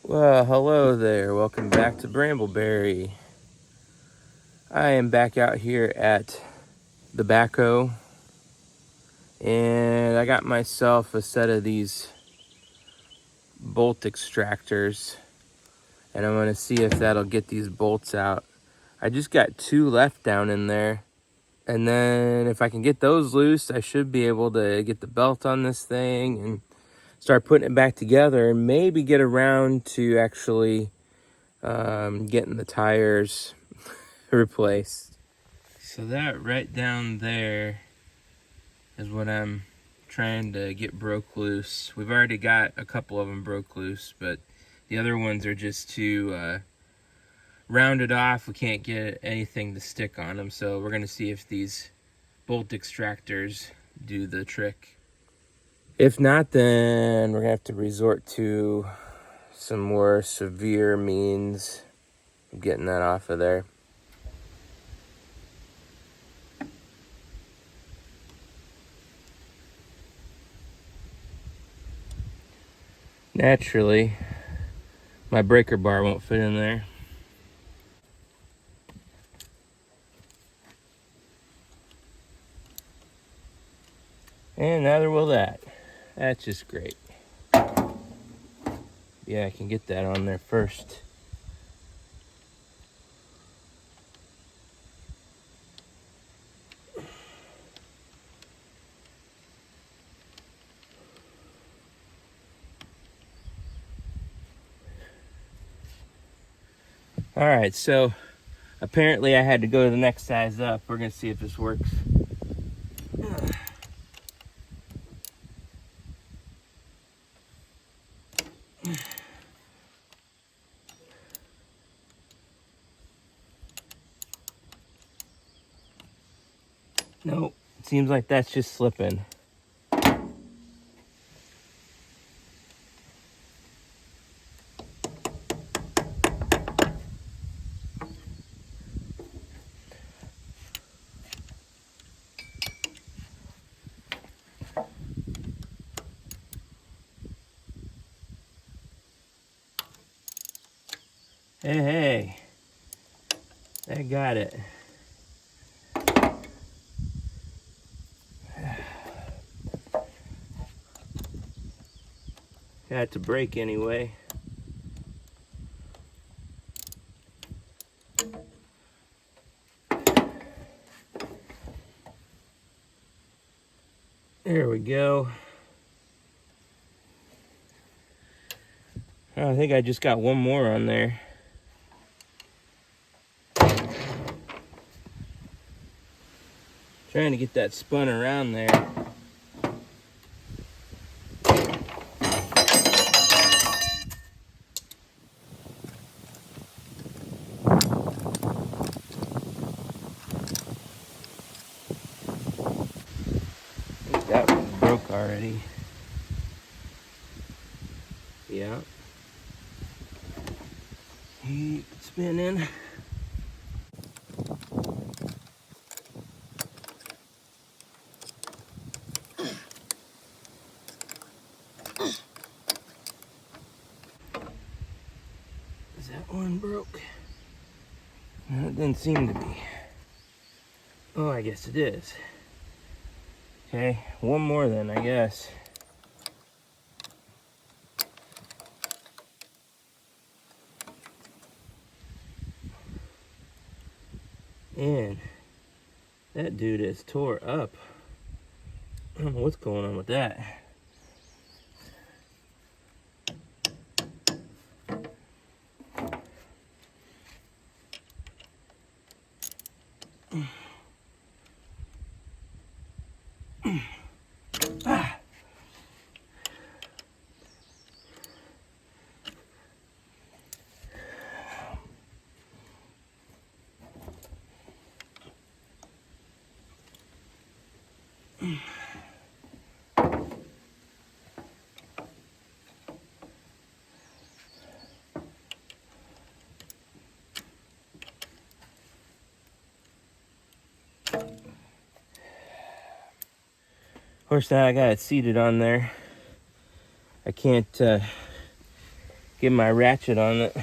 Well, hello there. Welcome back to Brambleberry. I am back out here at the backhoe, and I got myself a set of these bolt extractors, and I'm going to see if that'll get these bolts out. I just got 2 left down in there, and then if I can get those loose, I should be able to get the belt on this thing and start putting it back together, and maybe get around to actually getting the tires replaced. So that right down there is what I'm trying to get broke loose. We've already got a couple of them broke loose, but the other ones are just too rounded off. We can't get anything to stick on them, so we're gonna see if these bolt extractors do the trick. If not, then we're gonna have to resort to some more severe means of getting that off of there. Naturally, my breaker bar won't fit in there. And neither will that. That's just great. Yeah, I can get that on there first. All right, so apparently I had to go to the next size up. We're gonna see if this works. Nope, it seems like that's just slipping. Hey, I got it. Got to break anyway. There we go. Oh, I think I just got one more on there. Trying to get that spun around there. I think that one broke already. Yeah. Keep spinning. Is that one broke? No, it didn't seem to be. Oh, I guess it is. Okay, one more then, I guess. And that dude is tore up. I don't know what's going on with that. Ah. Of course, now I got it seated on there. I can't get my ratchet on it.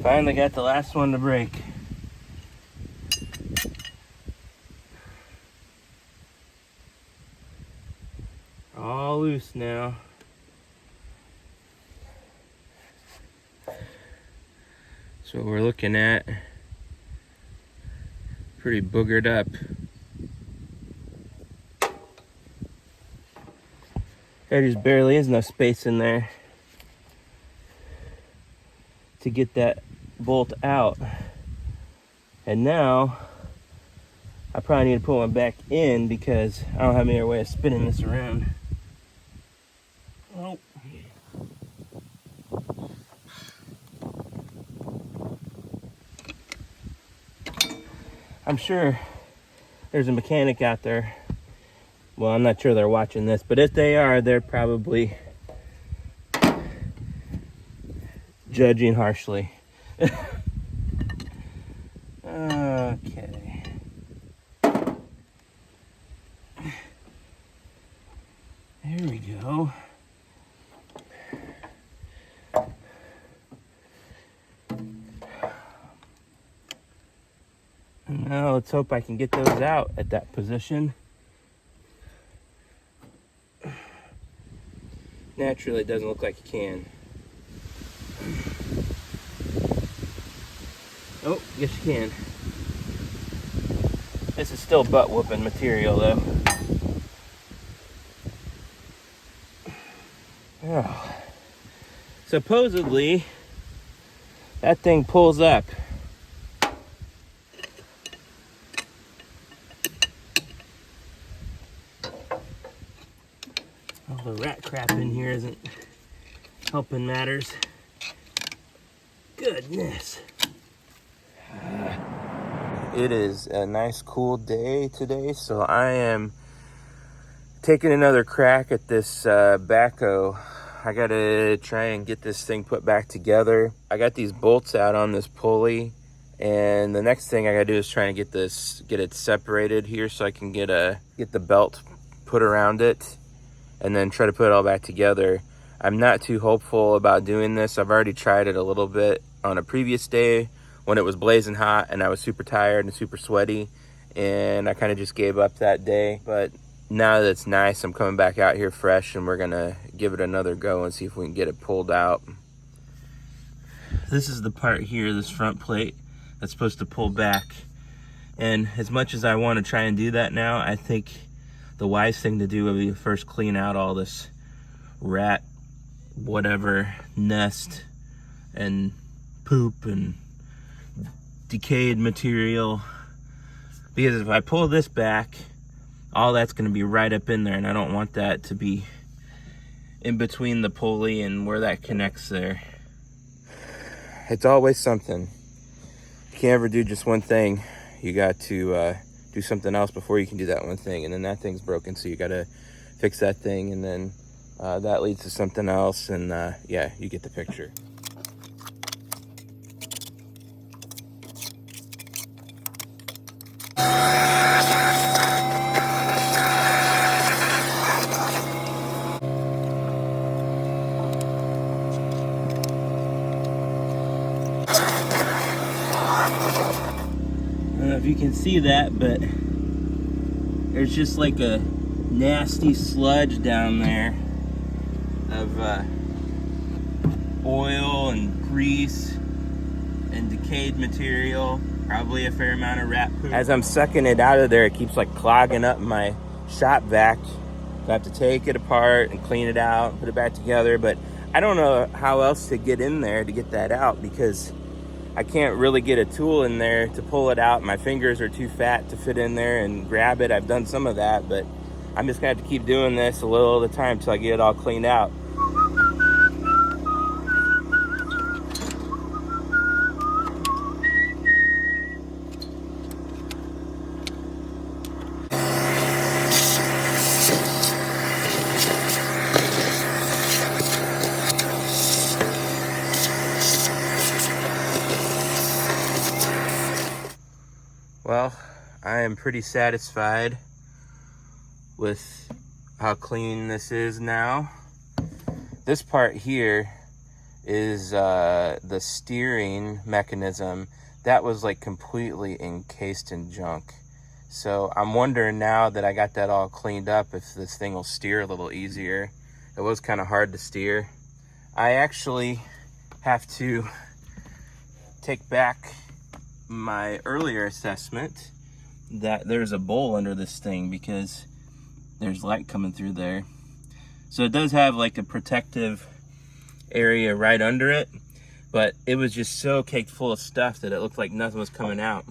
Finally got the last one to break. All loose now. So what we're looking at, pretty boogered up. There just barely is no space in there to get that bolt out. And now I probably need to put one back in because I don't have any other way of spinning this around. Oh. I'm sure there's a mechanic out there. Well, I'm not sure they're watching this, but if they are, they're probably judging harshly. Okay. There we go. And now let's hope I can get those out at that position. Naturally, it doesn't look like you can. Oh, yes you can. This is still butt whooping material though. Oh. Supposedly, that thing pulls up. All the rat crap in here isn't helping matters. Goodness. It is a nice cool day today, so I am taking another crack at this backhoe. I gotta try and get this thing put back together. I got these bolts out on this pulley, and the next thing I gotta do is try and get it separated here so I can get the belt put around it, and then try to put it all back together. I'm not too hopeful about doing this. I've already tried it a little bit on a previous day when it was blazing hot and I was super tired and super sweaty, and I kind of just gave up that day. But now that it's nice, I'm coming back out here fresh, and we're gonna give it another go and see if we can get it pulled out. This is the part here, this front plate, that's supposed to pull back. And as much as I want to try and do that now, I think the wise thing to do would be to first clean out all this rat whatever nest and poop and decayed material, because if I pull this back, all that's going to be right up in there, and I don't want that to be in between the pulley and where that connects there. It's always something. You can't ever do just one thing. You got to do something else before you can do that one thing, and then that thing's broken, so you got to fix that thing, and then that leads to something else, and yeah, you get the picture. I don't know if you can see that, but there's just like a nasty sludge down there of oil and grease and decayed material, probably a fair amount of rat poop. As I'm sucking it out of there, it keeps like clogging up my shop vac. I have to take it apart and clean it out and put it back together, but I don't know how else to get in there to get that out, because I can't really get a tool in there to pull it out. My fingers are too fat to fit in there and grab it. I've done some of that, but I'm just gonna have to keep doing this a little at a time till I get it all cleaned out. am pretty satisfied with how clean this is now. This part here is the steering mechanism. That was like completely encased in junk. So I'm wondering now that I got that all cleaned up if this thing will steer a little easier. It was kind of hard to steer. I actually have to take back my earlier assessment that there's a bowl under this thing because there's light coming through there. So it does have like a protective area right under it, but it was just so caked full of stuff that it looked like nothing was coming out.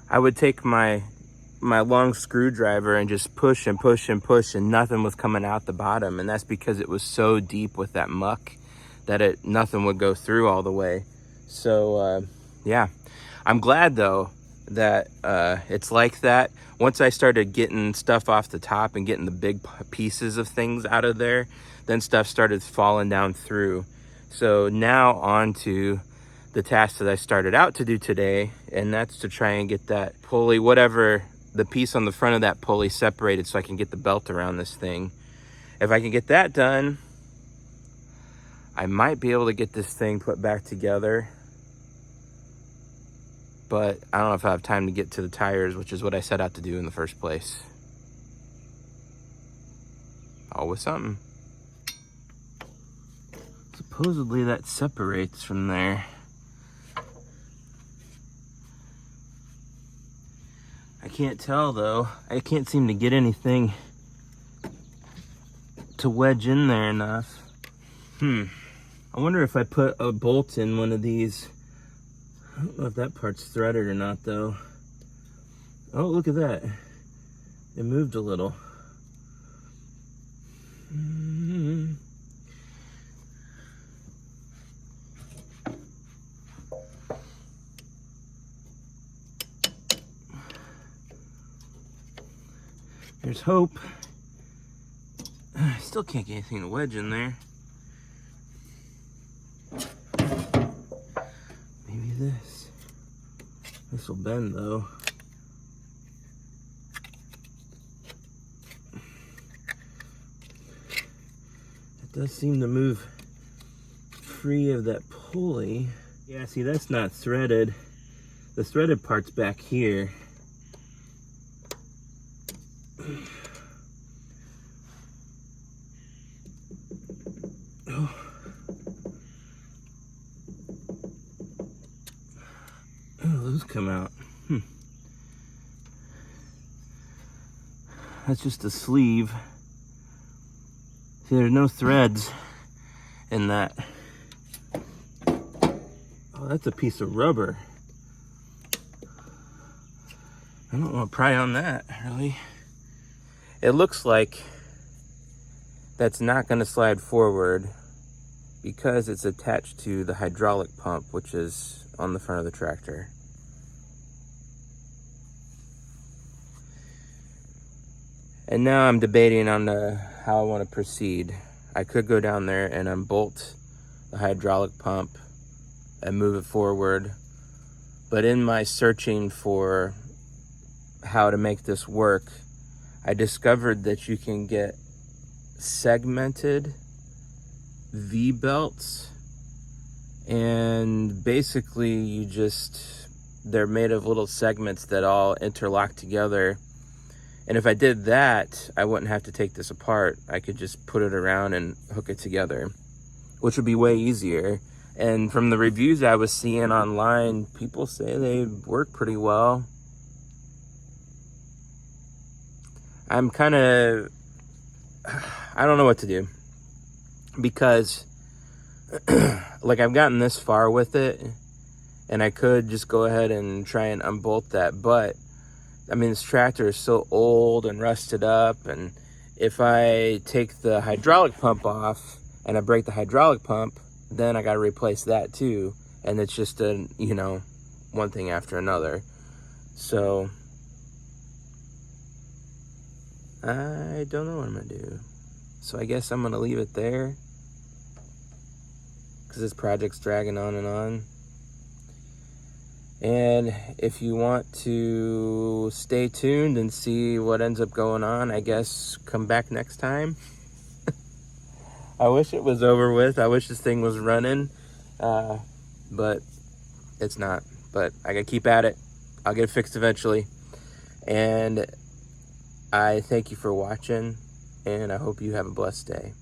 I would take my long screwdriver and just push and push and push, and nothing was coming out the bottom, and that's because it was so deep with that muck that nothing would go through all the way. So yeah, I'm glad though that it's like that. Once I started getting stuff off the top and getting the big pieces of things out of there, then stuff started falling down through. So now on to the task that I started out to do today, and that's to try and get that pulley, whatever, the piece on the front of that pulley separated so I can get the belt around this thing. If I can get that done, I might be able to get this thing put back together. But I don't know if I have time to get to the tires, which is what I set out to do in the first place. Always something. Supposedly that separates from there. I can't tell though. I can't seem to get anything to wedge in there enough. I wonder if I put a bolt in one of these. I don't know if that part's threaded or not though. Oh, look at that. It moved a little. There's hope. I still can't get anything to wedge in there. Maybe this. This will bend though. It does seem to move free of that pulley. Yeah, see, that's not threaded. The threaded part's back here. Oh, those come out. That's just a sleeve. See, there's no threads in that. Oh, that's a piece of rubber. I don't want to pry on that, really. It looks like that's not going to slide forward because it's attached to the hydraulic pump, which is on the front of the tractor. And now I'm debating on how I want to proceed. I could go down there and unbolt the hydraulic pump and move it forward. But in my searching for how to make this work, I discovered that you can get segmented V-belts, and basically they're made of little segments that all interlock together. And if I did that, I wouldn't have to take this apart. I could just put it around and hook it together, which would be way easier. And from the reviews I was seeing online, people say they work pretty well. I'm kind of, I don't know what to do, because like I've gotten this far with it, and I could just go ahead and try and unbolt that, but I mean, this tractor is so old and rusted up, and if I take the hydraulic pump off and I break the hydraulic pump, then I got to replace that too, and it's just one thing after another. So I don't know what I'm gonna do. So I guess I'm gonna leave it there, because this project's dragging on and on. And if you want to stay tuned and see what ends up going on, I guess come back next time. I wish it was over with. I wish this thing was running, but it's not. But I gotta keep at it. I'll get it fixed eventually. And I thank you for watching, and I hope you have a blessed day.